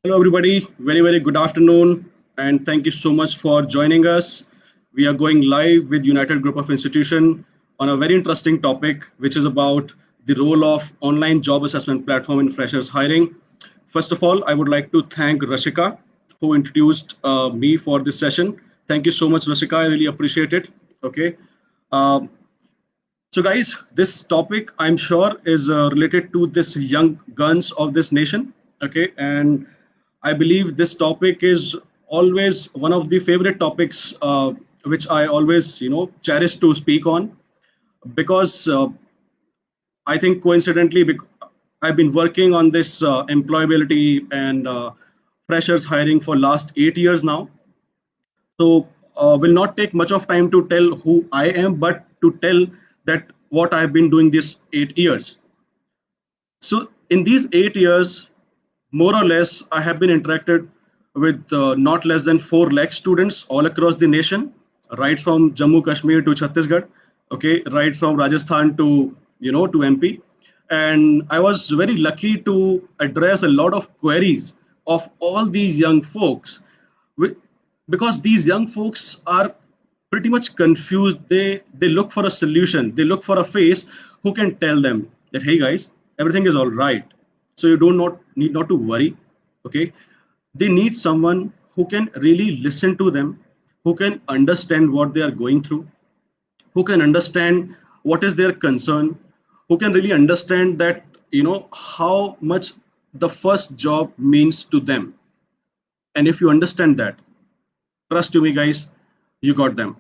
Hello, everybody. Very good afternoon, and thank you so much for joining us. We are going live with United Group of Institution on a very interesting topic, which is about the role of online job assessment platform in freshers hiring. First of all, I would like to thank Rashika, who introduced me for this session. Thank you so much, Rashika. I really appreciate it. Okay. Um, so, guys, this topic I'm sure is related to this young guns of this nation. Okay, and I believe this topic is always one of the favorite topics which I always, cherish to speak on because I think coincidentally, I've been working on this employability and freshers hiring for last 8 years now. So will not take much of time to tell who I am, but to tell that what I've been doing these 8 years. So in these 8 years, more or less, I have been interacted with not less than 4 lakh students all across the nation, right from Jammu Kashmir to Chhattisgarh, okay, right from Rajasthan to to MP, and I was very lucky to address a lot of queries of all these young folks wi- because these young folks are pretty much confused. They look for a solution, they look for a face who can tell them that, hey guys, everything is all right, so you don't not need not to worry. Okay, they need someone who can really listen to them, who can understand what they are going through, who can understand what is their concern, who can really understand that how much the first job means to them. And if you understand that, trust to me, guys, you got them.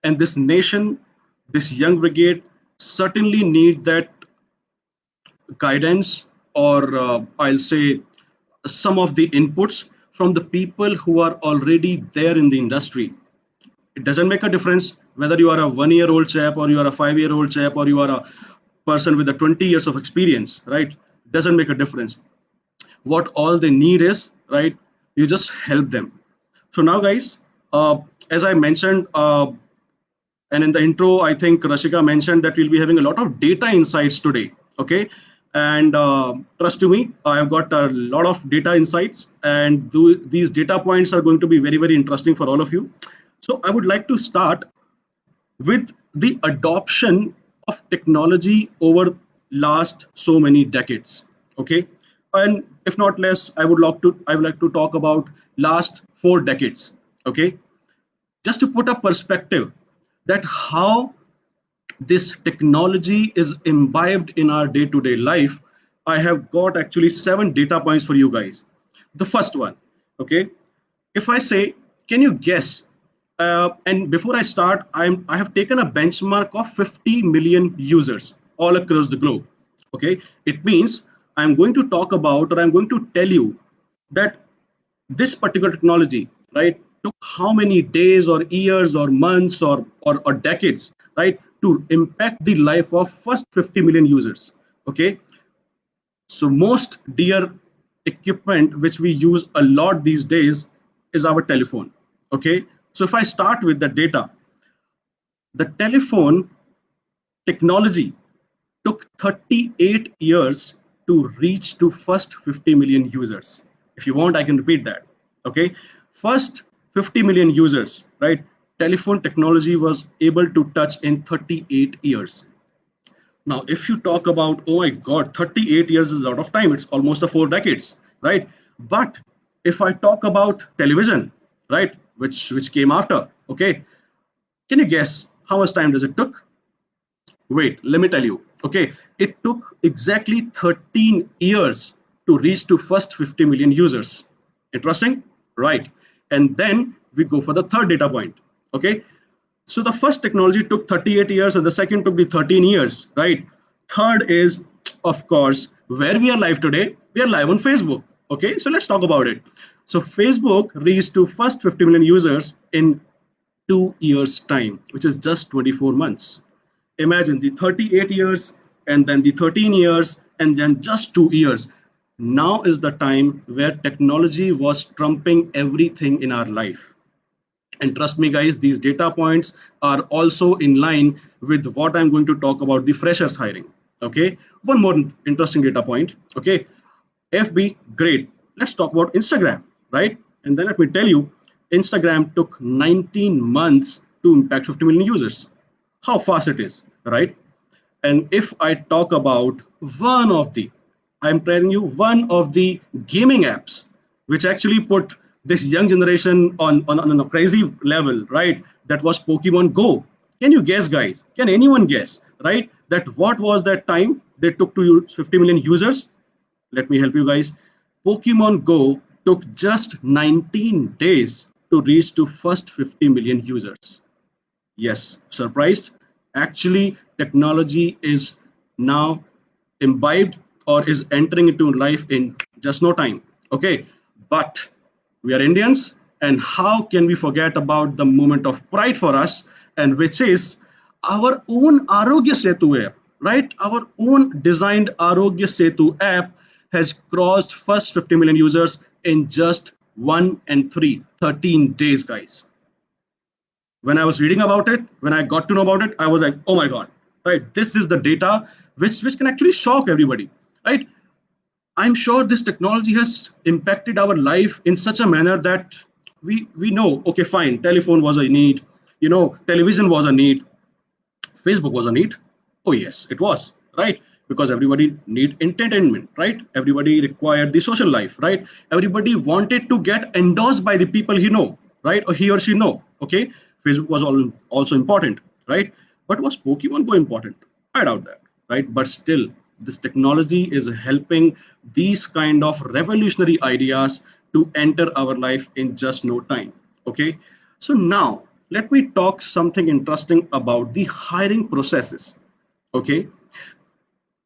And this nation, this young brigade, certainly need that guidance, or I'll say some of the inputs from the people who are already there in the industry. It doesn't make a difference whether you are a 1 year old chap, or you are a 5 year old chap, or you are a person with a 20 years of experience, right? Doesn't make a difference. What all they need is, right, you just help them. So now, guys, as I mentioned, and in the intro, I think Rashika mentioned that we'll be having a lot of data insights today. Okay. And trust to me, I've got a lot of data insights, and these data points are going to be very interesting for all of you. So I would like to start with the adoption of technology over last so many decades. Okay, and if not less, I would like to talk about last 4 decades. Okay, just to put a perspective that how this technology is imbibed in our day-to-day life, I have got actually 7 data points for you guys. The first one, okay, if I say, can you guess? And before I start, I have taken a benchmark of 50 million users all across the globe. Okay, it means I'm going to talk about, or I'm going to tell you that this particular technology, right, took how many days or years or months or decades, right, to impact the life of first 50 million users. Okay, so most dear equipment which we use a lot these days is our telephone. Okay, so if I start with the data, the telephone technology took 38 years to reach to first 50 million users. If you want, I can repeat that. Okay, first 50 million users, right, telephone technology was able to touch in 38 years. Now, if you talk about, oh my God, 38 years is a lot of time. It's almost a 4 decades, right? But if I talk about television, right, which came after, okay, can you guess how much time does it took? Wait, let me tell you. Okay, it took exactly 13 years to reach to first 50 million users. Interesting, right? And then we go for the third data point. Okay, so the first technology took 38 years, and the second took the 13 years, right? Third is, of course, where we are live today. We are live on Facebook. Okay, so let's talk about it. So Facebook reached to first 50 million users in 2 years' time, which is just 24 months. Imagine the 38 years, and then the 13 years, and then just 2 years. Now is the time where technology was trumping everything in our life. And trust me, guys, these data points are also in line with what I'm going to talk about the freshers hiring. Okay, one more interesting data point. Okay, FB, great. let's talk about Instagram, right? And then let me tell you, Instagram took 19 months to impact 50 million users. How fast it is, right? And if I talk about one of the, I'm telling you, one of the gaming apps which actually put this young generation on a crazy level, right? That was Pokemon Go. Can you guess, guys? Can anyone guess, right? That what was that time they took to use 50 million users? Let me help you guys. Pokemon Go took just 19 days to reach to first 50 million users. Yes, surprised? Actually, technology is now imbibed or is entering into life in just no time. Okay, but we are Indians, and how can we forget about the moment of pride for us, and which is our own Arogya Setu app, right? Our own designed Arogya Setu app has crossed first 50 million users in just 13 days, guys. When I was reading about it, when I got to know about it, I was like, oh my god, right? This is the data which can actually shock everybody, right? I'm sure this technology has impacted our life in such a manner that we know, okay, fine, telephone was a need, television was a need, Facebook was a need. Oh yes, it was, right? Because everybody need entertainment, right? Everybody required the social life, right? Everybody wanted to get endorsed by the people he know, right? Or he or she know. Okay, Facebook was also important, right? But was Pokemon Go important? I doubt that, right? But still, this technology is helping these kind of revolutionary ideas to enter our life in just no time. Okay, so now let me talk something interesting about the hiring processes. Okay,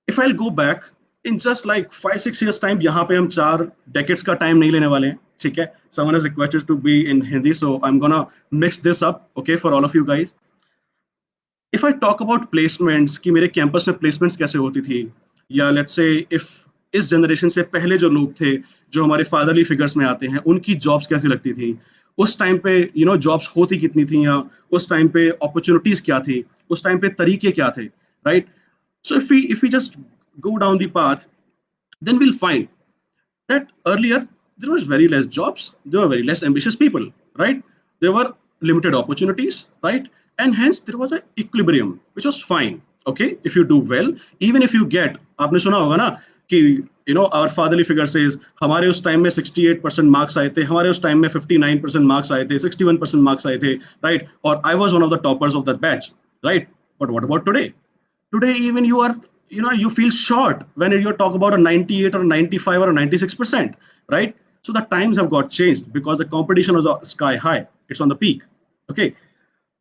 if I'll go back in just like 5 6 years time, यहाँ पे हम 4 decades का time नहीं लेने वाले हैं, ठीक है? Someone has requested to be in Hindi, so I'm gonna mix this up, okay, for all of you guys. If I talk about placements कि मेरे कैंपस में placements कैसे होती थी, या let's say if इस जनरेशन से पहले जो लोग थे, जो हमारे फादरली फिगर्स में आते हैं, उनकी जॉब्स कैसी लगती थी, उस टाइम पे जॉब्स होती कितनी थी, या उस टाइम पे अपॉर्चुनिटीज क्या थी, उस टाइम पे तरीके क्या थे, right? So if we just go down the path, then we'll find that earlier there was very less jobs, there were very less ambitious people, right? There were limited opportunities, right? And hence there was an equilibrium, which was fine. Okay, if you do well, even if you get, आपने सुना होगा ना कि our fatherly figure says हमारे उस time में 68% marks आए थे, हमारे उस टाइम में 59% मार्क्स आए थे, 61% मार्क्स आए थे, right? Or I was one of the toppers of that batch, right? But what about today? Today even you are, you feel short when you talk about a 98 or 95 or a 96%, right? So the times have got changed because the competition is sky high, it's on the peak. Okay,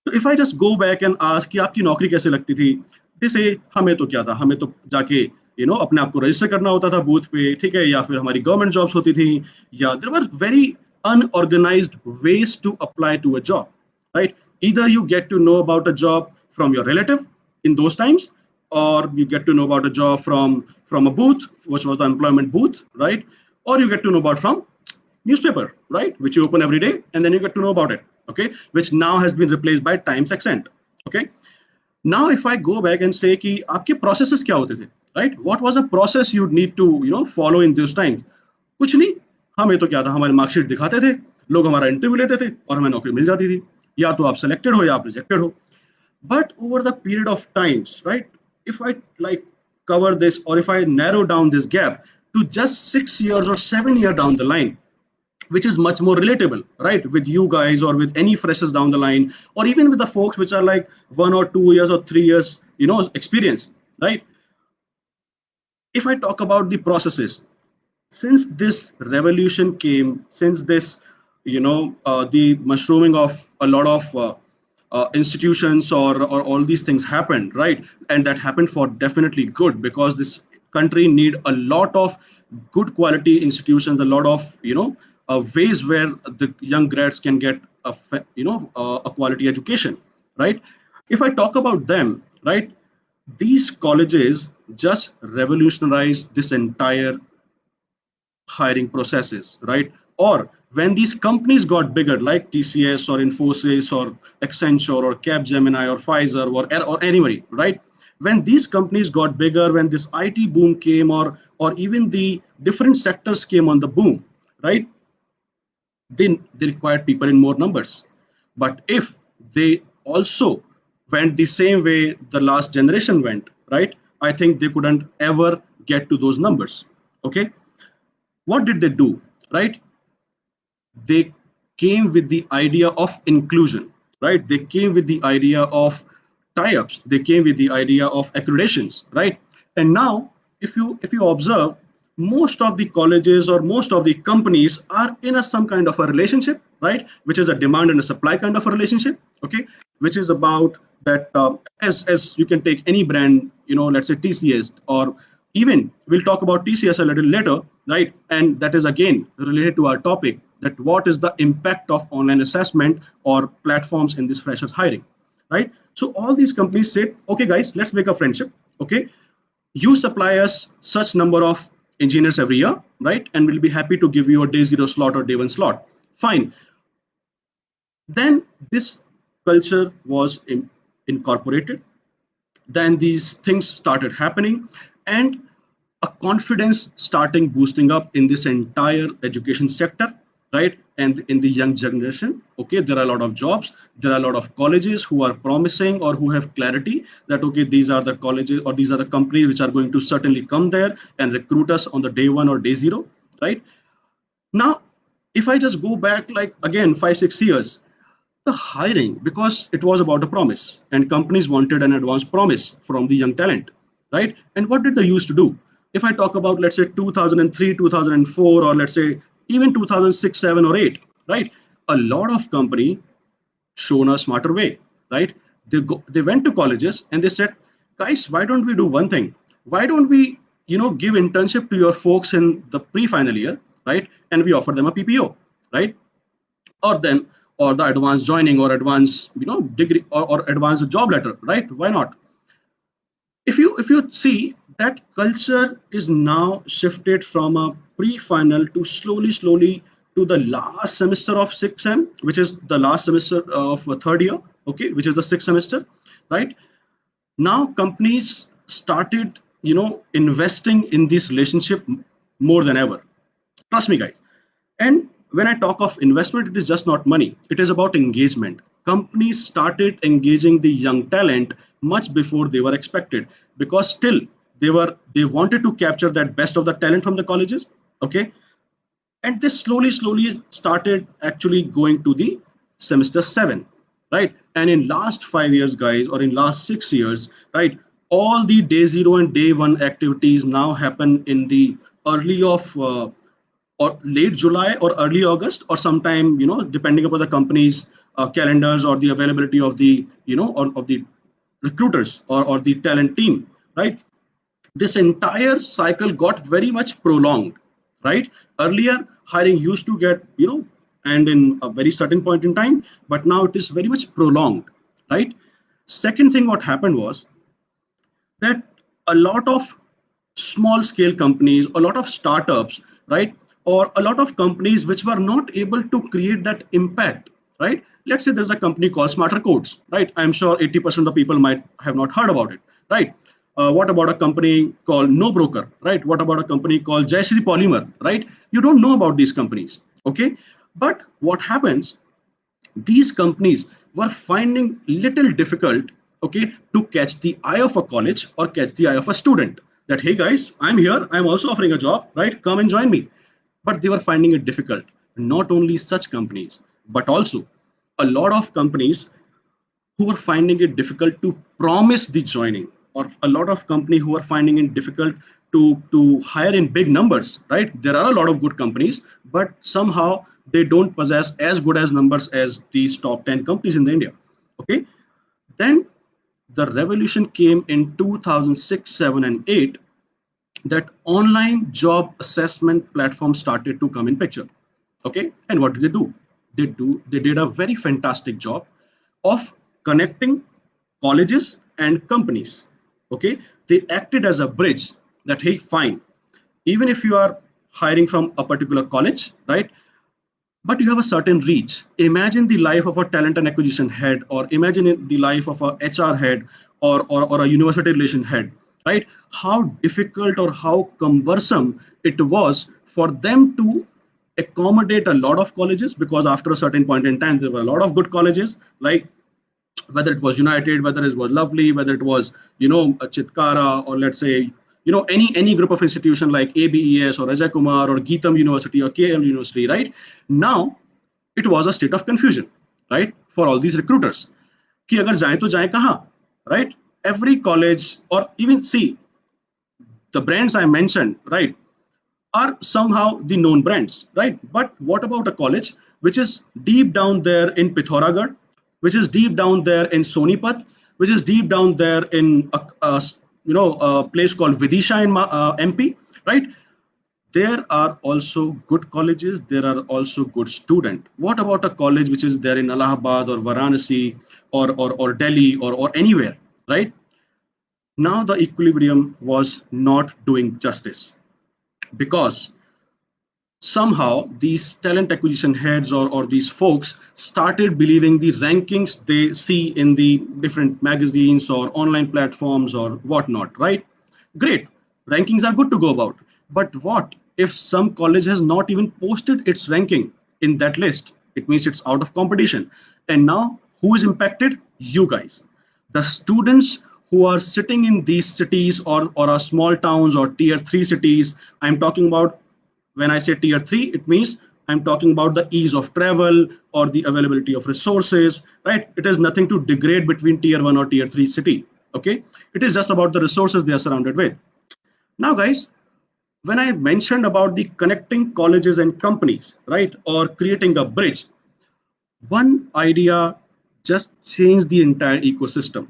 तो if I just go back and ask कि आपकी नौकरी कैसे लगती थी, जैसे हमें तो क्या था, हमें तो जाके अपने आप को रजिस्टर करना होता था बूथ पे, ठीक है? या फिर हमारी गवर्नमेंट जॉब्स होती थी, या there were very unorganized ways to apply to a job, right? Either you get to know about a job from your relative in those times, or you get to know about a job from a booth, which was the employment booth, right? Or you get to know about from newspaper, right, which you open every day and then you get to know about it, okay, which now has been replaced by Times Accent. Okay, now if I go back and say कि आपके processes क्या होते थे, right? What was a process you'd need to follow in those times? कुछ नहीं, हमें तो क्या था, हमारे मार्कशीट दिखाते थे, लोग हमारा इंटरव्यू लेते थे और हमें नौकरी मिल जाती थी, या तो आप सेलेक्टेड हो या आप रिजेक्टेड हो. But over the period of times, right, if I like cover this, or if I narrow down this gap to just 6 years or 7 year down the line, which is much more relatable, right, with you guys or with any freshers down the line, or even with the folks which are like 1 or 2 years or 3 years experience, right? If I talk about the processes, since this revolution came, since this the mushrooming of a lot of institutions, or all these things happened, right? And that happened for definitely good, because this country need a lot of good quality institutions, a lot of ways where the young grads can get a quality education, right? If I talk about them, right, these colleges just revolutionized this entire hiring processes, right? Or when these companies got bigger, like TCS or Infosys or Accenture or Capgemini or Pfizer or anybody, right? When these companies got bigger, when this IT boom came, or even the different sectors came on the boom, right? They required people in more numbers. But if they also went the same way the last generation went, right? I think they couldn't ever get to those numbers. Okay, what did they do? Right? They came with the idea of inclusion, right? They came with the idea of tie-ups. They came with the idea of accreditations, right? And now, if you observe, most of the colleges or most of the companies are in a some kind of a relationship, right? Which is a demand and a supply kind of a relationship, okay? Which is about that as you can take any brand, let's say TCS, or even we'll talk about TCS a little later, right? And that is again related to our topic, that what is the impact of online assessment or platforms in this freshers hiring, right? So all these companies said, okay, guys, let's make a friendship. Okay, you supply us such number of engineers every year, right? And we'll be happy to give you a day zero slot or day one slot. Fine. Then this culture was incorporated. Then these things started happening, and a confidence starting boosting up in this entire education sector, right? And in the young generation, okay, there are a lot of jobs, there are a lot of colleges who are promising or who have clarity that okay, these are the colleges or these are the companies which are going to certainly come there and recruit us on the day one or day zero, right? Now, if I just go back like again 5 6 years, the hiring, because it was about a promise and companies wanted an advance promise from the young talent, right? And what did they used to do? If I talk about, let's say 2003 2004, or let's say even 2006 7 or 8, right? A lot of company shown a smarter way, right? They went to colleges and they said, guys, why don't we do one thing? Why don't we give internship to your folks in the pre-final year, right? And we offer them a PPO, right? Or then, or the advanced joining or advanced degree, or advanced job letter, right? Why not? If you see that culture is now shifted from a pre-final to slowly to the last semester of 6M, which is the last semester of a third year, okay, which is the sixth semester, right? Now companies started investing in this relationship more than ever. Trust me, guys. And when I talk of investment, it is just not money. It is about engagement. Companies started engaging the young talent much before they were expected, because still they wanted to capture that best of the talent from the colleges. Okay. And they slowly started actually going to the semester 7, right? And in last 5 years, guys, or in last 6 years, right, all the day zero and day one activities now happen in the early of or late July or early August, or sometime, depending upon the company's calendars or the availability of the, of the recruiters or the talent team, right? This entire cycle got very much prolonged, right? Earlier, hiring used to get, and in a very certain point in time, but now it is very much prolonged, right? Second thing, what happened was that a lot of small scale companies, a lot of startups, right? Or a lot of companies which were not able to create that impact, right? Let's say there's a company called Smarter Codes, right? I'm sure 80% of people might have not heard about it, right? What about a company called No Broker, right? What about a company called Jayashree Polymer, right? You don't know about these companies, okay? But what happens, these companies were finding little difficult, okay, to catch the eye of a college or catch the eye of a student, that hey guys, I'm here, I'm also offering a job, right? Come and join me. But they were finding it difficult. Not only such companies, but also a lot of companies who were finding it difficult to promise the joining, or a lot of company who are finding it difficult to hire in big numbers, right? There are a lot of good companies, but somehow they don't possess as good as numbers as these top 10 companies in the India. Okay, then the revolution came in 2006 7 and 8, that online job assessment platform started to come in picture. Okay, and what did they do? They did a very fantastic job of connecting colleges and companies. Okay, they acted as a bridge, that hey, fine, even if you are hiring from a particular college, right, but you have a certain reach. Imagine the life of a talent and acquisition head, or imagine the life of a HR head, or a university relation head, right? How difficult or how cumbersome it was for them to accommodate a lot of colleges, because after a certain point in time there were a lot of good colleges, like whether it was United, whether it was Lovely, whether it was a Chitkara, or let's say any group of institution like ABES or Ajay Kumar or Geetam University or KL University, right? Now it was a state of confusion, right, for all these recruiters. कि अगर जाए तो जाए कहाँ, right? Every college, or even see the brands I mentioned, right, are somehow the known brands, right? But what about a college which is deep down there in Pithoragarh, which is deep down there in Sonipat, which is deep down there in a place called Vidisha in MP, right? There are also good colleges. There are also good students. What about a college which is there in Allahabad or Varanasi or Delhi or anywhere, right? Now the equilibrium was not doing justice, because somehow these talent acquisition heads or these folks started believing the rankings they see in the different magazines or online platforms or whatnot, right? Great, rankings are good to go about, but what if some college has not even posted its ranking in that list? It means it's out of competition. And now who is impacted? You guys, the students who are sitting in these cities or are small towns or tier 3 cities. I'm talking about, when I say tier 3, it means I'm talking about the ease of travel or the availability of resources, right? It has nothing to degrade between tier 1 or tier 3 city, okay? It is just about the resources they are surrounded with. Now, guys, when I mentioned about the connecting colleges and companies, right, or creating a bridge, one idea just changed the entire ecosystem,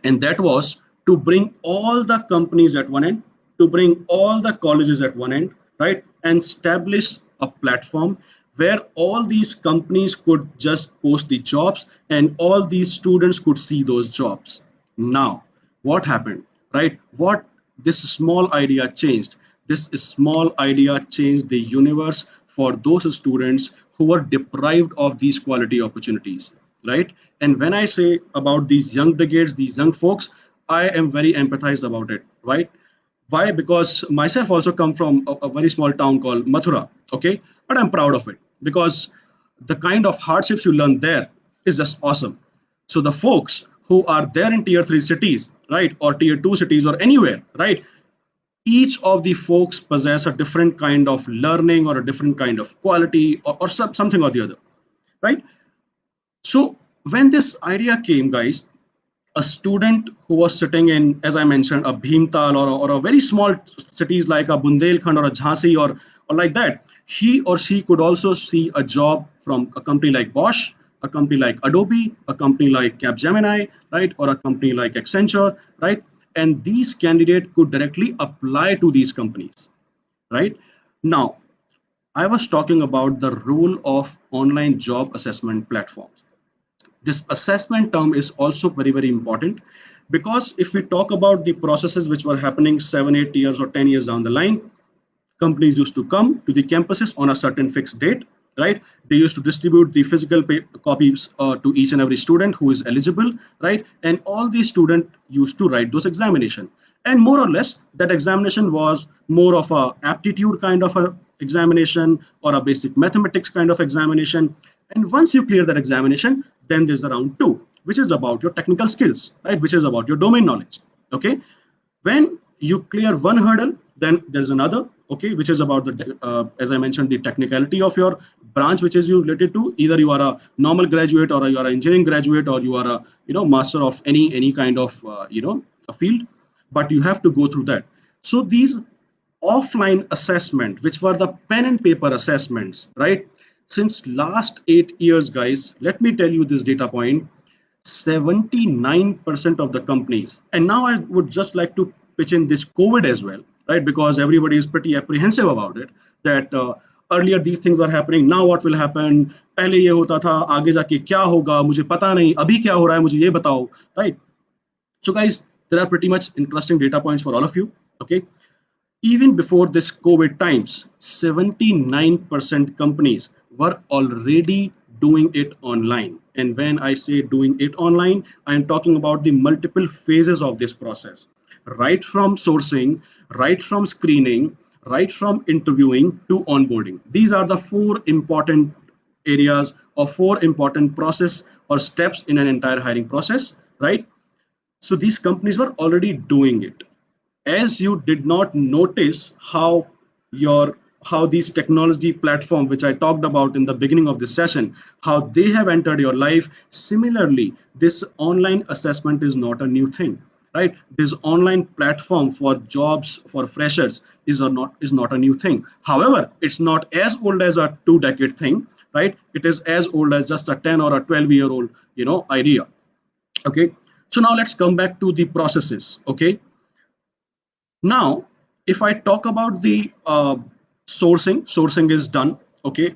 and that was to bring all the companies at one end, to bring all the colleges at one end, right, and establish a platform where all these companies could just post the jobs and all these students could see those jobs. Now, what happened, right? What this small idea changed? This small idea changed the universe for those students who were deprived of these quality opportunities, right? And when I say about these young brigades, these young folks, I am very empathized about it, right? Why? Because myself also come from a very small town called Mathura, okay? But I'm proud of it because the kind of hardships you learn there is just awesome. So the folks who are there in tier 3 cities, right, or tier 2 cities or anywhere, right, each of the folks possess a different kind of learning or a different kind of quality or something or the other, right? So when this idea came, guys, a student who was sitting in, as I mentioned, a Bhimtal or a very small cities like a Bundelkhand or a Jhansi or like that, he or she could also see a job from a company like Bosch, a company like Adobe, a company like Capgemini, right, or a company like Accenture, right? And these candidates could directly apply to these companies, right? Now, I was talking about the role of online job assessment platforms. This assessment term is also very, very important, because if we talk about the processes which were happening 7 8 years or 10 years down the line, companies used to come to the campuses on a certain fixed date, right? They used to distribute the physical copies to each and every student who is eligible, right? And all these students used to write those examination, and more or less that examination was more of a aptitude kind of a examination or a basic mathematics kind of examination. And once you clear that examination, then there's a round two, which is about your technical skills, right, which is about your domain knowledge, okay? When you clear one hurdle, then there's another, okay, which is about the as I mentioned, the technicality of your branch, which is you related to either you are a normal graduate or you are an engineering graduate or you are a master of any kind of a field, but you have to go through that. So these offline assessment, which were the pen and paper assessments, right, since last 8 years, guys, let me tell you this data point: 79% of the companies. And now I would just like to pitch in this COVID as well, right? Because everybody is pretty apprehensive about it, that earlier these things were happening, now what will happen? पहले ये होता था, आगे जाके क्या होगा मुझे पता नहीं, अभी क्या हो रहा है मुझे ये बताओ, right? So guys, there are pretty much interesting data points for all of you, okay? Even before this COVID times, 79% companies were already doing it online. And when I say doing it online, I'm talking about the multiple phases of this process, right from sourcing, right from screening, right from interviewing to onboarding. These are the four important areas or four important process or steps in an entire hiring process, right? So these companies were already doing it. As you did not notice your how these technology platform which I talked about in the beginning of this session, how they have entered your life, similarly this online assessment is not a new thing, right? This online platform for jobs for freshers is not a new thing. However, it's not as old as a 2 decade thing, right? It is as old as just a 10 or a 12-year old idea. Okay, so now let's come back to the processes. Okay, now if I talk about the sourcing is done. Okay,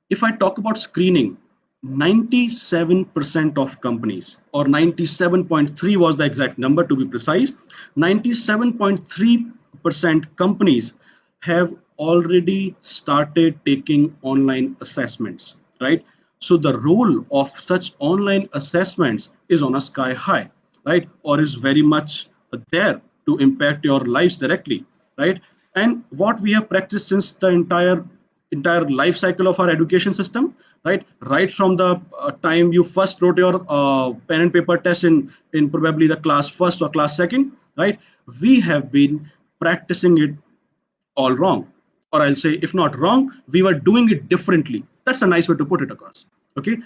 if I talk about screening, 97% of companies, or 97.3 was the exact number to be precise, 97.3% companies have already started taking online assessments, right? So the role of such online assessments is on a sky high, right? Or is very much there to impact your lives directly, right? And what we have practiced since the entire life cycle of our education system, right from the time you first wrote your pen and paper test in probably the class first or class second, right? We have been practicing it all wrong, or I'll say if not wrong, we were doing it differently. That's a nice way to put it across. Okay,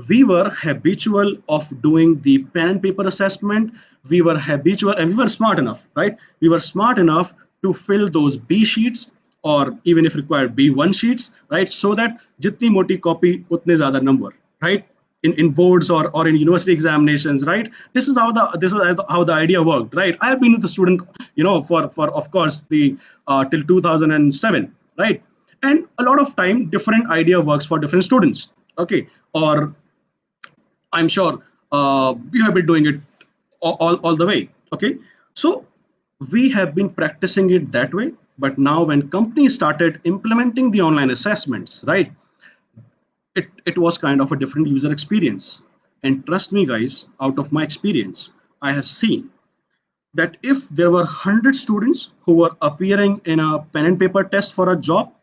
we were habitual of doing the pen and paper assessment. We were habitual and we were smart enough, right? We were smart enough to fill those B sheets, or even if required B1 sheets, right? So that jitni moti copy utne zyada number, right? In boards or in university examinations, right? This is how the idea worked, right? I have been with the student, for of course the till 2007, right? And a lot of time different idea works for different students. Okay, or I'm sure you have been doing it all the way. Okay, so we have been practicing it that way. But now when companies started implementing the online assessments, right, it was kind of a different user experience. And trust me, guys, out of my experience, I have seen that if there were 100 students who were appearing in a pen and paper test for a job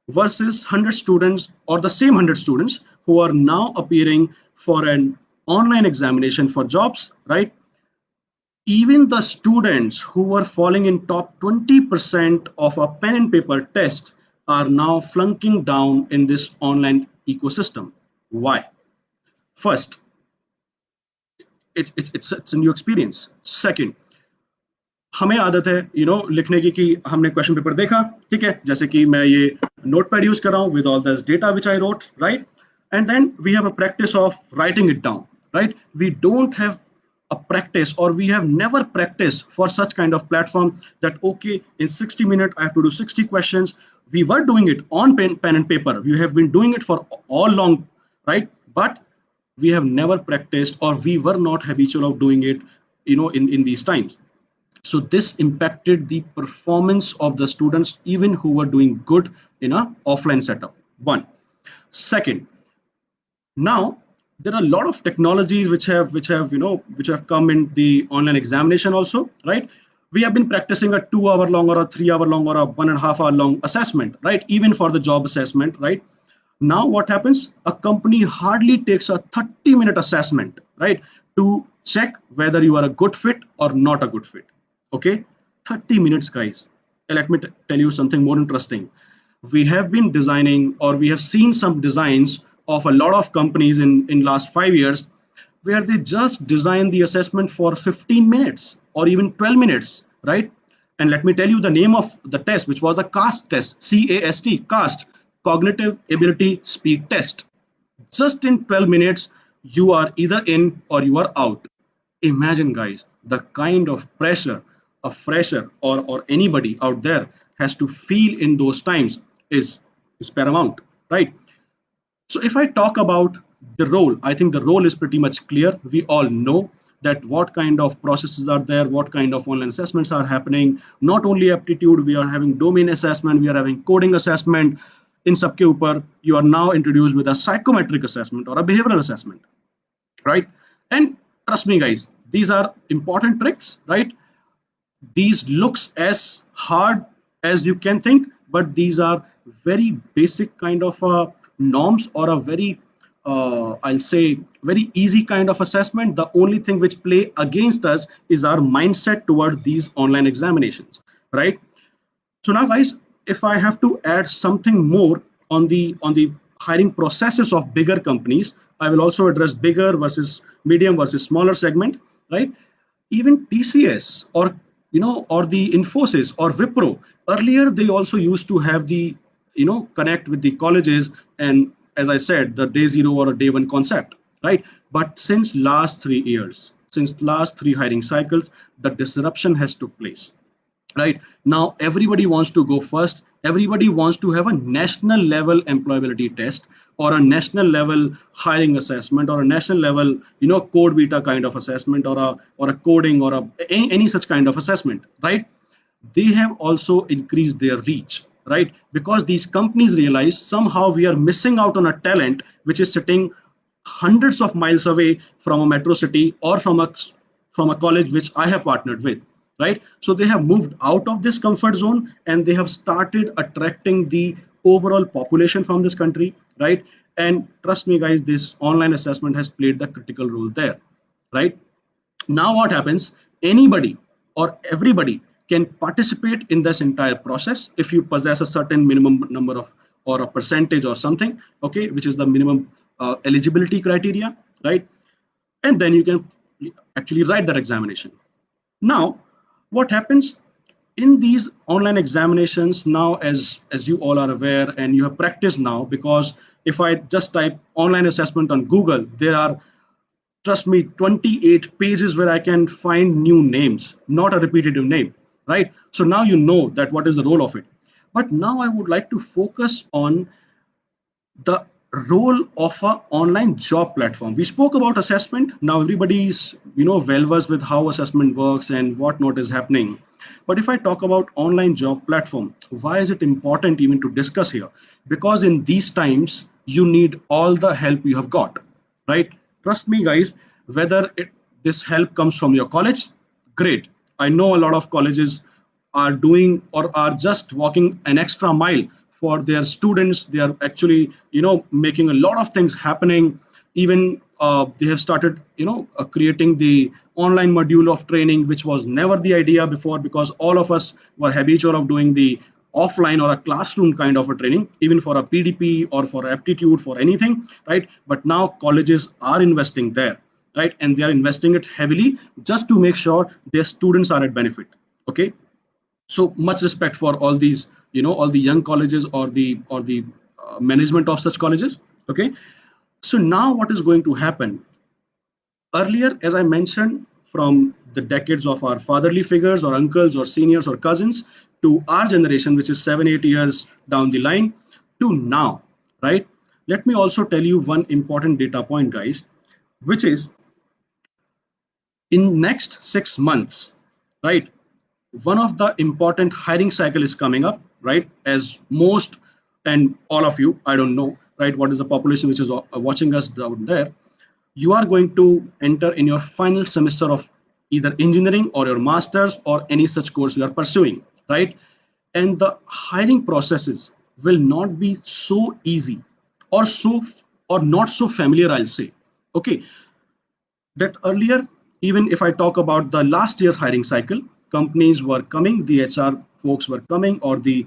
versus 100 students, or the same 100 students who are now appearing for an online examination for jobs, right? Even the students who were falling in top 20% of a pen and paper test are now flunking down in this online ecosystem. Why? First, it's a new experience. Second, हमें आदत है लिखने की कि हमने question paper देखा, ठीक है, जैसे कि मैं ये नोट पैड यूज कर रहा हूँ with all this data which I wrote, right? And then we have a practice of writing it down, right? We don't have a practice, or we have never practiced for such kind of platform that okay, in 60 minutes I have to do 60 questions. We were doing it on pen and paper, we have been doing it for all long, right? But we have never practiced, or we were not habitual of doing it in these times. So this impacted the performance of the students even who were doing good in a offline setup. One. Second, now there are a lot of technologies which have come in the online examination also, right? We have been practicing a 2 hour long or a 3 hour long or a 1.5 hour long assessment, right? Even for the job assessment, right? Now what happens, a company hardly takes a 30-minute assessment, right, to check whether you are a good fit or not a good fit. Okay, 30 minutes, guys. And let me tell you something more interesting. We have been designing, or we have seen some designs of a lot of companies in last 5 years, where they just design the assessment for 15 minutes or even 12 minutes, right? And let me tell you the name of the test, which was a CAST test, CAST, CAST, Cognitive Ability Speed Test. Just in 12 minutes, you are either in or you are out. Imagine, guys, the kind of pressure a fresher or anybody out there has to feel in those times is paramount, right? So if I talk about the role, I think the role is pretty much clear. We all know that what kind of processes are there, what kind of online assessments are happening. Not only aptitude, we are having domain assessment, we are having coding assessment. In सबके ऊपर, you are now introduced with a psychometric assessment or a behavioral assessment, right? And trust me, guys, these are important tricks, right? These looks as hard as you can think, but these are very basic kind of norms, or a very I'll say very easy kind of assessment. The only thing which play against us is our mindset toward these online examinations, right? So now, guys, if I have to add something more on the hiring processes of bigger companies, I will also address bigger versus medium versus smaller segment, right? Even TCS, or or the Infosys or Wipro, earlier they also used to have the connect with the colleges, and as I said, the day zero or a day one concept, right? But since last 3 years, since last three hiring cycles, the disruption has took place, right? Now everybody wants to go first, everybody wants to have a national level employability test, or a national level hiring assessment, or a national level code vita kind of assessment, or a coding, or any such kind of assessment, right? They have also increased their reach, right? Because these companies realize somehow we are missing out on a talent which is sitting hundreds of miles away from a metro city, or from a college which I have partnered with, right? So they have moved out of this comfort zone, and they have started attracting the overall population from this country, right? And trust me, guys, this online assessment has played the critical role there, right? Now what happens, anybody or everybody can participate in this entire process if you possess a certain minimum number of, or a percentage or something, okay, which is the minimum eligibility criteria, right? And then you can actually write that examination. Now what happens in these online examinations now, as you all are aware and you have practiced now, because if I just type online assessment on Google, there are, trust me, 28 pages where I can find new names, not a repetitive name, right? So now you know that what is the role of it. But now I would like to focus on the role of an online job platform. We spoke about assessment. Now everybody's well versed with how assessment works and what not is happening. But if I talk about online job platform, why is it important even to discuss here? Because in these times you need all the help you have got, right? Trust me, guys. Whether this help comes from your college, great. I know a lot of colleges are doing or are just walking an extra mile for their students. They are actually making a lot of things happening. Even they have started creating the online module of training, which was never the idea before, because all of us were habitual of doing the offline or a classroom kind of a training, even for a PDP or for aptitude, for anything, right? But now colleges are investing there, right? And they are investing it heavily just to make sure their students are at benefit, okay? So much respect for all these, all the young colleges, or the management of such colleges, okay? So now what is going to happen? Earlier, as I mentioned, from the decades of our fatherly figures, or uncles, or seniors, or cousins, to our generation, which is 7 8 years down the line, to now, right? Let me also tell you one important data point, guys, which is in next 6 months, right? One of the important hiring cycle is coming up, right? As most and all of you, I don't know, right, what is the population which is watching us down there. You are going to enter in your final semester of either engineering or your masters or any such course you are pursuing, right? And the hiring processes will not be so easy, or so, or not so familiar, I'll say, okay? That earlier, even if I talk about the last year's hiring cycle, companies were coming, the HR folks were coming, or the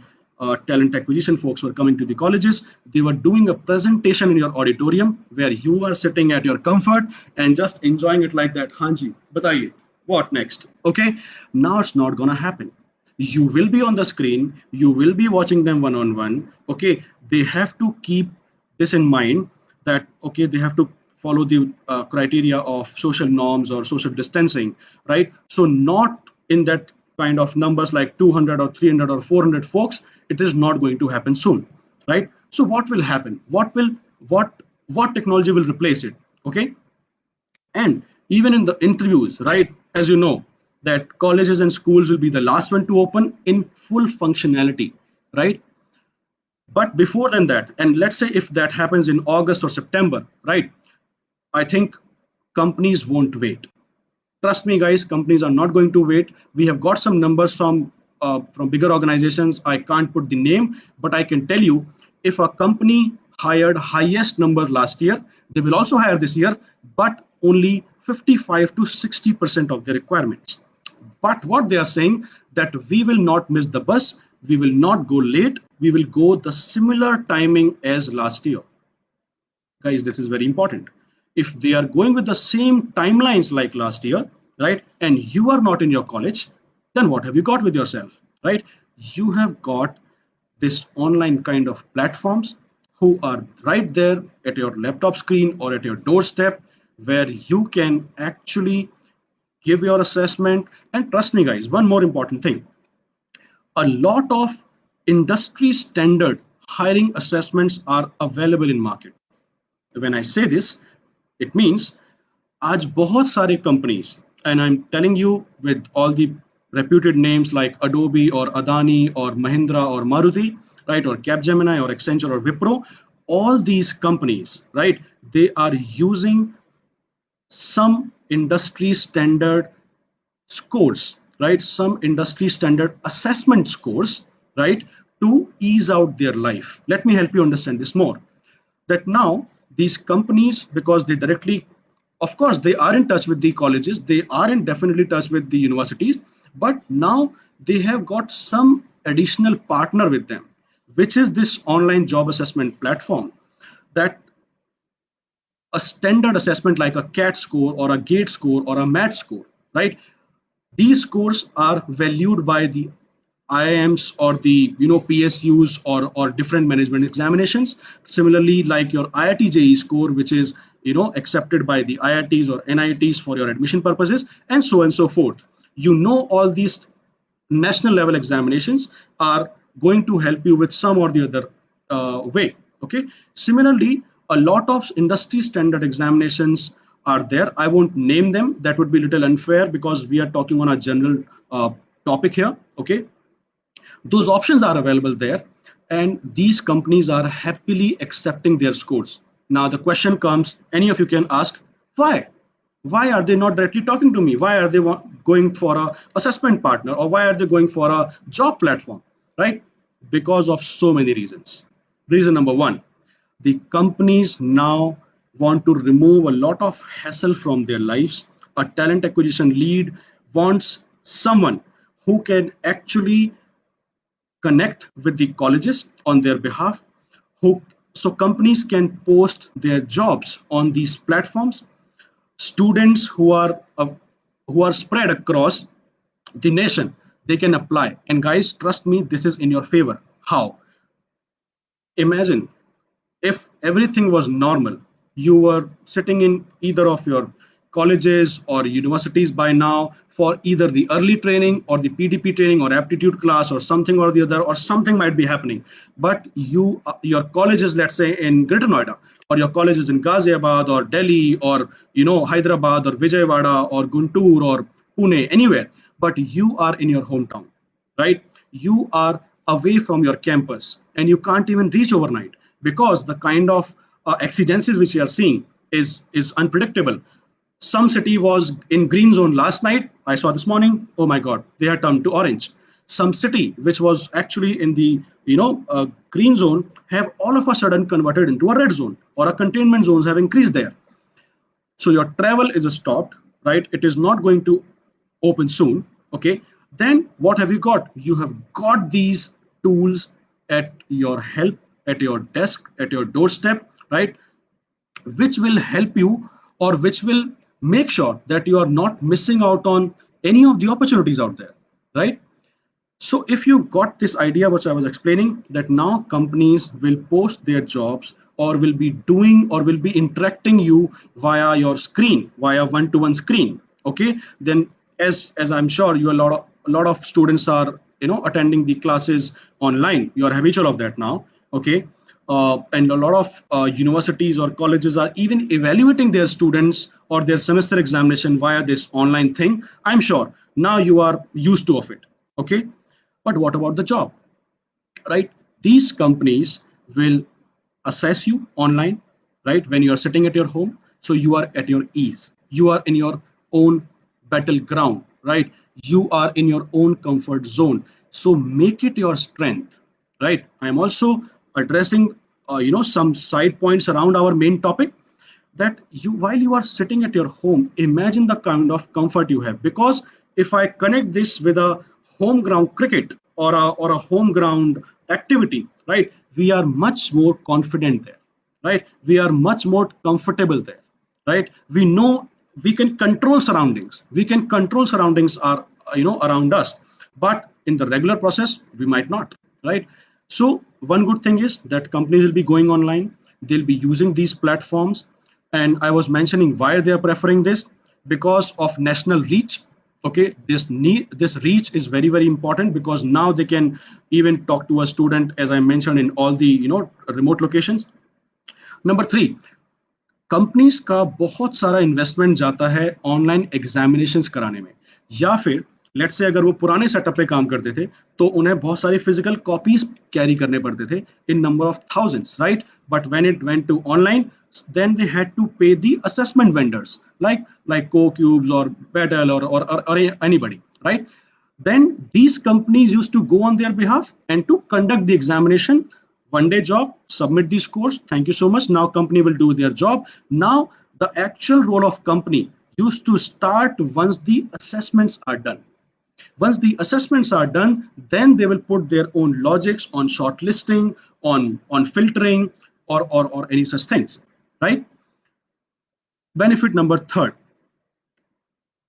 talent acquisition folks were coming to the colleges. They were doing a presentation in your auditorium where you are sitting at your comfort and just enjoying it like that. Hanji, bataiye, what next? Okay, now it's not gonna happen. You will be on the screen, you will be watching them one on one. Okay, they have to keep this in mind, that okay, they have to follow the criteria of social norms or social distancing, right? So not in that kind of numbers like 200 or 300 or 400 folks, it is not going to happen soon, right? So what will happen, what technology will replace it, okay? And even in the interviews, right, as you know, that colleges and schools will be the last one to open in full functionality, right? But before than that, and let's say if that happens in August or September, right, I think companies won't wait. Trust me, guys, companies are not going to wait. We have got some numbers from from bigger organizations. I can't put the name, but I can tell you, if a company hired highest number last year, they will also hire this year, but only 55 to 60% of the requirements. But what they are saying, that we will not miss the bus, we will not go late, we will go the similar timing as last year. Guys, this is very important. If they are going with the same timelines like last year, right, and you are not in your college, then what have you got with yourself, right? You have got this online kind of platforms who are right there at your laptop screen or at your doorstep, where you can actually give your assessment. And trust me guys, one more important thing, a lot of industry standard hiring assessments are available in market. When I say this, it means आज बहुत सारे companies, and I'm telling you with all the reputed names like Adobe or Adani or Mahindra or Maruti, right, or Capgemini or Accenture or Wipro, all these companies, right, they are using some industry standard scores, right, some industry standard assessment scores, right, to ease out their life. Let me help you understand this more. That now these companies, because they directly, of course they are in touch with the colleges, they are in definitely touch with the universities, but now they have got some additional partner with them, which is this online job assessment platform. That a standard assessment like a cat score or a gate score or a mat score, right, these scores are valued by the IIMs or the PSUs or different management examinations. Similarly, like your IIT JEE score, which is accepted by the IITs or NITs for your admission purposes, and so on and so forth. All these national level examinations are going to help you with some or the other way. Okay. Similarly, a lot of industry standard examinations are there. I won't name them. That would be a little unfair because we are talking on a general topic here. Okay. Those options are available there, and these companies are happily accepting their scores. Now the question comes, any of you can ask, why are they not directly talking to me? Why are they going for a assessment partner, or why are they going for a job platform, right? Because of so many reasons. Reason number one, the companies now want to remove a lot of hassle from their lives. A talent acquisition lead wants someone who can actually connect with the colleges on their behalf, who so companies can post their jobs on these platforms. Students who are spread across the nation, they can apply. And guys, trust me, this is in your favor. How? Imagine if everything was normal, you were sitting in either of your colleges or universities by now for either the early training or the PDP training or aptitude class or something or the other, or something might be happening. But your college is, let's say, in Greater Noida, or your college is in Ghaziabad or Delhi or Hyderabad or Vijayawada or Guntur or Pune, anywhere, but you are in your hometown, right? You are away from your campus and you can't even reach overnight because the kind of exigencies which you are seeing is unpredictable. Some city was in green zone last night. I saw this morning. Oh my God, they had turned to orange. Some city which was actually in the green zone have all of a sudden converted into a red zone, or a containment zones have increased there. So your travel is stopped, right? It is not going to open soon. Okay. Then what have you got? You have got these tools at your help, at your desk, at your doorstep, right? Which will help you, or which will make sure that you are not missing out on any of the opportunities out there, right? So if you got this idea, which I was explaining, that now companies will post their jobs, or will be doing, or will be interacting you via your screen, via one-to-one screen. Okay, then as I'm sure you a lot of students are attending the classes online. You are habitual of that now. Okay, and a lot of universities or colleges are even evaluating their students or their semester examination via this online thing. I'm sure now you are used to of it. Okay, but what about the job, right? These companies will assess you online, right? When you are sitting at your home, so you are at your ease. You are in your own battleground, right? You are in your own comfort zone. So make it your strength, right? I'm also addressing, some side points around our main topic, that you, while you are sitting at your home, imagine the kind of comfort you have. Because if I connect this with a home ground cricket or a home ground activity, right, we are much more confident there, right? We are much more comfortable there, right? We know we can control surroundings. We can control surroundings are, around us, but in the regular process we might not, right? So one good thing is that companies will be going online. They'll be using these platforms, and I was mentioning why they are preferring this, because of national reach. Okay, this reach is very very important, because now they can even talk to a student, as I mentioned, in all the remote locations. Number three, companies का बहुत सारा investment जाता है online examinations कराने में, या फिर let's say अगर वो पुराने सेटअप पे काम करते थे तो उन्हें बहुत सारी फिजिकल कॉपीज कैरी करने पड़ते थे in number of thousands, right? But when it went to online, then they had to pay the assessment vendors like CoCubes or Petal or anybody, right? Then these companies used to go on their behalf and to conduct the examination. One day job, submit the scores, thank you so much, now company will do their job. Now the actual role of company used to start once the assessments are done. Once the assessments are done, then they will put their own logics on shortlisting, on filtering, or any such things, right? Benefit number third,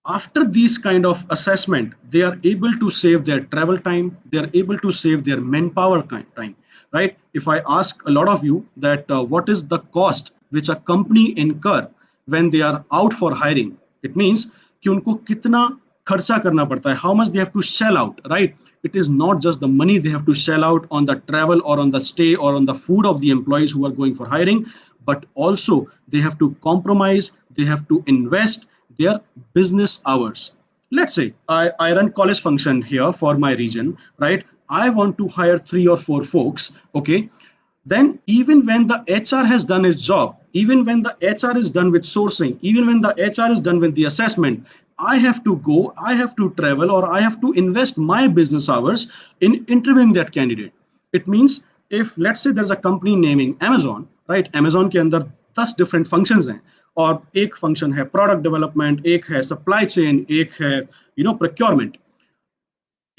after these kind of assessment, they are able to save their travel time, they are able to save their manpower time, right? If I ask a lot of you that what is the cost which a company incur when they are out for hiring, it means कि उनको कितना खर्चा करना पड़ता है, how much they have to shell out, right? It is not just the money they have to shell out on the travel or on the stay or on the food of the employees who are going for hiring, but also they have to compromise, they have to invest their business hours. Let's say I run college function here for my region, right? I want to hire 3 or 4 folks, okay? Then even when the HR has done its job, even when the HR is done with sourcing, even when the HR is done with the assessment, I have to go, I have to travel, or I have to invest my business hours in interviewing that candidate. It means, if let's say there's a company naming Amazon, right? Amazon के अंदर 10 different functions हैं, और एक function है product development, एक है supply chain, एक है procurement.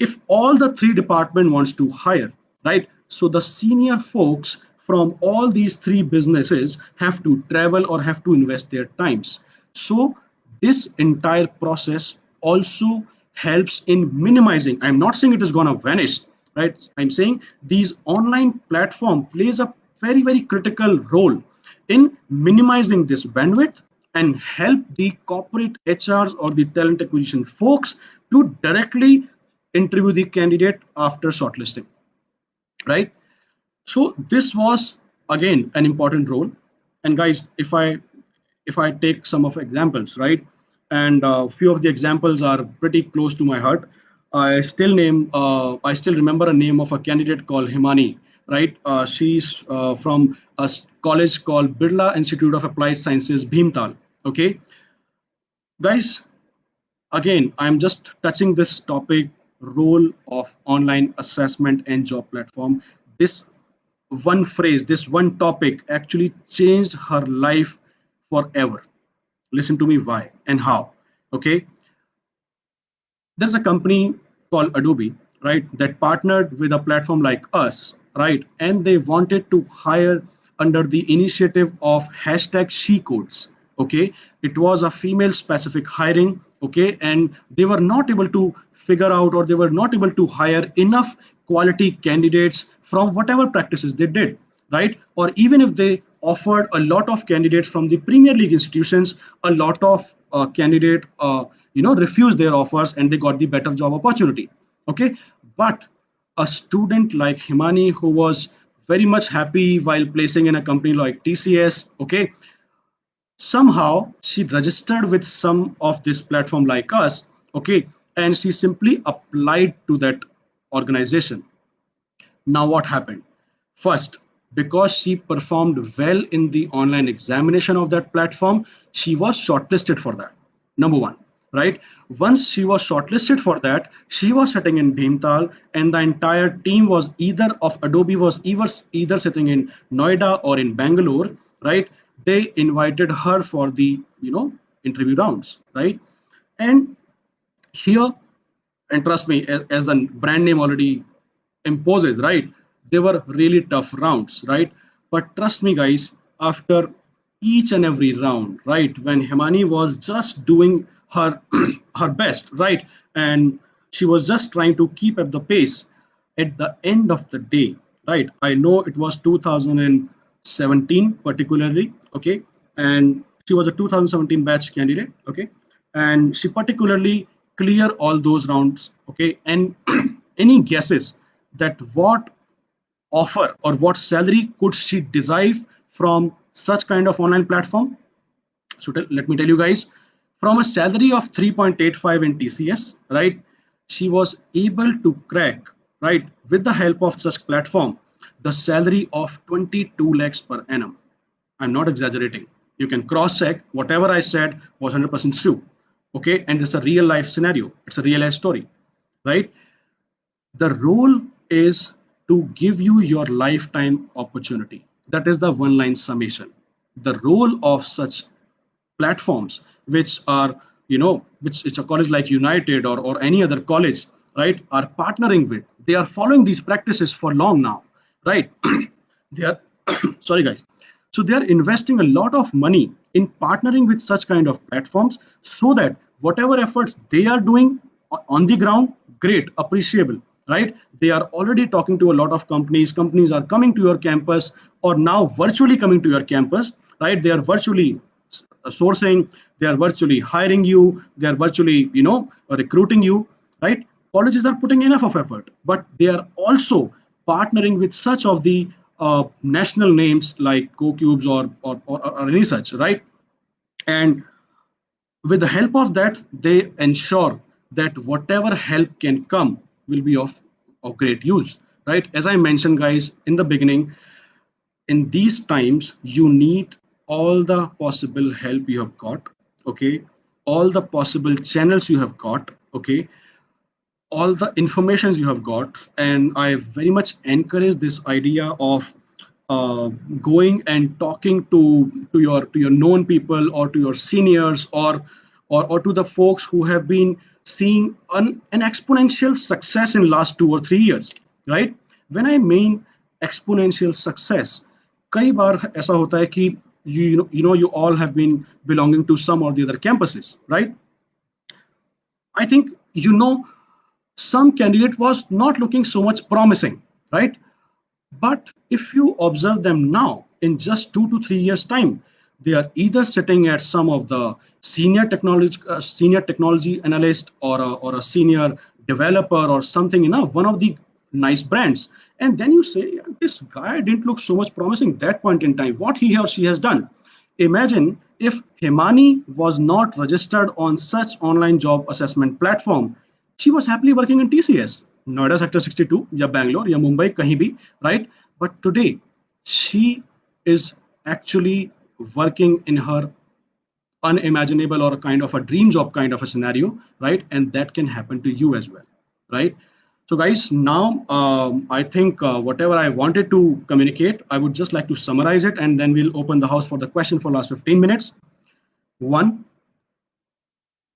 If all the three department wants to hire, right, so the senior folks from all these three businesses have to travel or have to invest their times. So this entire process also helps in minimizing, I'm not saying it is going to vanish, right? I'm saying these online platform plays a very very critical role in minimizing this bandwidth and help the corporate HRs or the talent acquisition folks to directly interview the candidate after shortlisting, right? So this was again an important role. And guys, if I take some of examples, right, and a few of the examples are pretty close to my heart. I still remember a name of a candidate called Himani, right? She's from a college called Birla Institute of Applied Sciences, Bhimtal. Okay, guys, again, I'm just touching this topic, role of online assessment and job platform. This one phrase, this one topic actually changed her life forever. Listen to me why and how. Okay, there's a company called Adobe, right, that partnered with a platform like us, right, and they wanted to hire under the initiative of hashtag she codes. Okay, it was a female specific hiring, okay, and they were not able to figure out, or they were not able to hire enough quality candidates from whatever practices they did, right? Or even if they offered a lot of candidates from the Premier League institutions, a lot of candidate refused their offers and they got the better job opportunity. Okay, but a student like Himani, who was very much happy while placing in a company like TCS, okay, somehow she registered with some of this platform like us, okay, and she simply applied to that organization. Now what happened? First, because she performed well in the online examination of that platform, she was shortlisted for that. Number one. right? Once she was shortlisted for that, she was sitting in Bhimtal, and the entire team was either of Adobe was either sitting in Noida or in Bangalore, right? They invited her for the interview rounds, right? And here, and trust me, as the brand name already imposes, right? They were really tough rounds, right? But trust me, guys, after each and every round, right, when Himani was just doing her her best, right, and she was just trying to keep up the pace. At the end of the day, right? I know it was 2017 particularly, okay, and she was a 2017 batch candidate, okay, and she particularly clear all those rounds, okay, and any guesses that what offer or what salary could she derive from such kind of online platform? So let me tell you guys, from a salary of 3.85 in TCS, right? She was able to crack, right, with the help of such platform, the salary of 22 lakhs per annum. I'm not exaggerating. You can cross check whatever I said was 100% true. Okay, and it's a real life scenario. It's a real life story, right? The role is to give you your lifetime opportunity. That is the one line summation. The role of such platforms, which are, which it's a college like United or any other college, right, are partnering with, they are following these practices for long now, right? They are sorry guys, so they are investing a lot of money in partnering with such kind of platforms, so that whatever efforts they are doing on the ground, great, appreciable, right? They are already talking to a lot of companies are coming to your campus, or now virtually coming to your campus, right? They are virtually sourcing, they are virtually hiring you, they are virtually recruiting you, right? Colleges are putting enough of effort, but they are also partnering with such of the national names like GoCubes or any such, right? And with the help of that, they ensure that whatever help can come will be of great use, right? As I mentioned, guys, in the beginning, in these times you need all the possible help you have got, okay, all the possible channels you have got, okay, all the informations you have got. And I very much encourage this idea of uh, going and talking to your known people, or to your seniors, or to the folks who have been seeing an exponential success in last 2 or 3 years, right? When I mean exponential success, कई बार ऐसा होता है कि you all have been belonging to some or the other campuses, right? I think some candidate was not looking so much promising, right? But if you observe them now, in just 2 to 3 years' time, they are either sitting at some of the senior technology analyst, or a senior developer, or something, one of the nice brands. And then you say, "Yeah, this guy didn't look so much promising that point in time. What he or she has done." Imagine if Himani was not registered on such online job assessment platform, she was happily working in TCS, Noida Sector 62, या Bangalore, या Mumbai, कहीं भी, right? But today, she is actually working in her unimaginable or kind of a dream job kind of a scenario, right? And that can happen to you as well, right? So, guys, now I think whatever I wanted to communicate, I would just like to summarize it, and then we'll open the house for the question for last 15 minutes. One,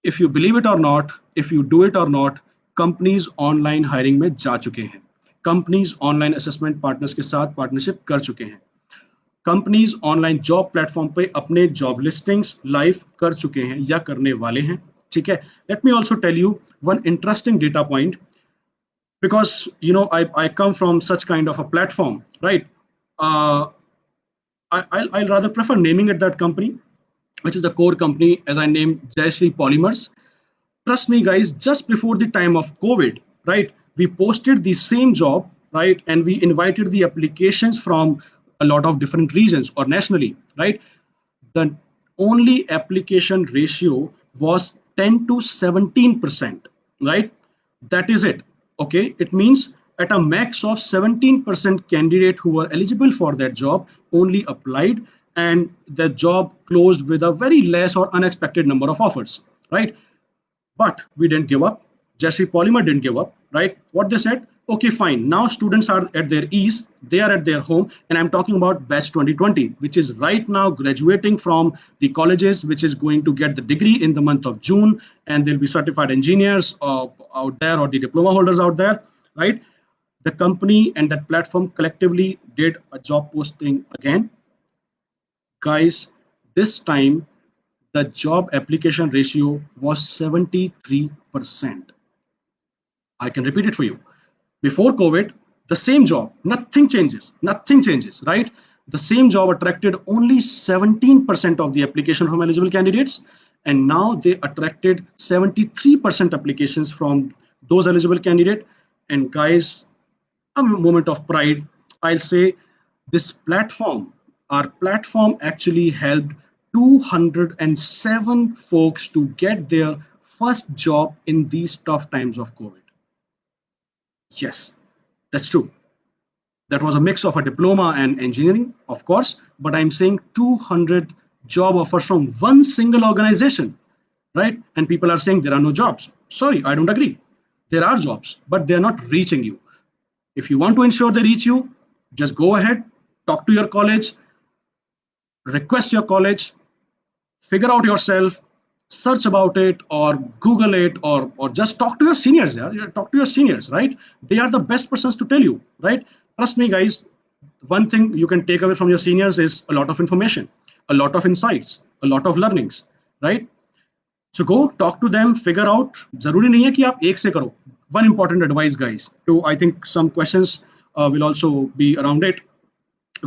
if you believe it or not, if you do it or not, companies online hiring में जा चुके हैं, companies online assessment partners के साथ partnership कर चुके हैं, companies online job platform पे अपने जॉब लिस्टिंग्स लाइव कर चुके हैं या करने वाले हैं, ठीक है? Let me also tell you one interesting data point, because I come from such kind of a platform, right? uh, I'll rather prefer naming it that company, which is the core company, as I named Jayashree Polymers. Trust me, guys, just before the time of COVID, right, we posted the same job, right, and we invited the applications from a lot of different regions or nationally, right? The only application ratio was 10 to 17%, right? That is it. Okay, it means at a max of 17% candidate who were eligible for that job only applied, and the job closed with a very less or unexpected number of offers, right? But we didn't give up. Jesse Polymer didn't give up, right? What they said, okay, fine. Now students are at their ease, they are at their home, and I'm talking about batch 2020, which is right now graduating from the colleges, which is going to get the degree in the month of June, and they'll be certified engineers out there, or the diploma holders out there, right? The company and that platform collectively did a job posting again. Guys, this time the job application ratio was 73%. I can repeat it for you. Before COVID, the same job, nothing changes, right? The same job attracted only 17% of the application from eligible candidates, and now they attracted 73% applications from those eligible candidates. And guys, a moment of pride, I'll say this platform, our platform actually helped 207 folks to get their first job in these tough times of COVID. Yes, that's true. That was a mix of a diploma and engineering, of course, but I'm saying 200 job offers from one single organization, right? And people are saying there are no jobs. Sorry, I don't agree. There are jobs, but they're not reaching you. If you want to ensure they reach you, just go ahead, talk to your college, request your college, figure out yourself, search about it, or Google it, or just talk to your seniors. Yeah, talk to your seniors, right? They are the best persons to tell you, right? Trust me, guys. One thing you can take away from your seniors is a lot of information, a lot of insights, a lot of learnings, right? So go talk to them, figure out. जरूरी नहीं है कि आप एक से करो. One important advice, guys. To I think some questions will also be around it.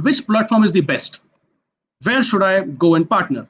Which platform is the best? Where should I go and partner?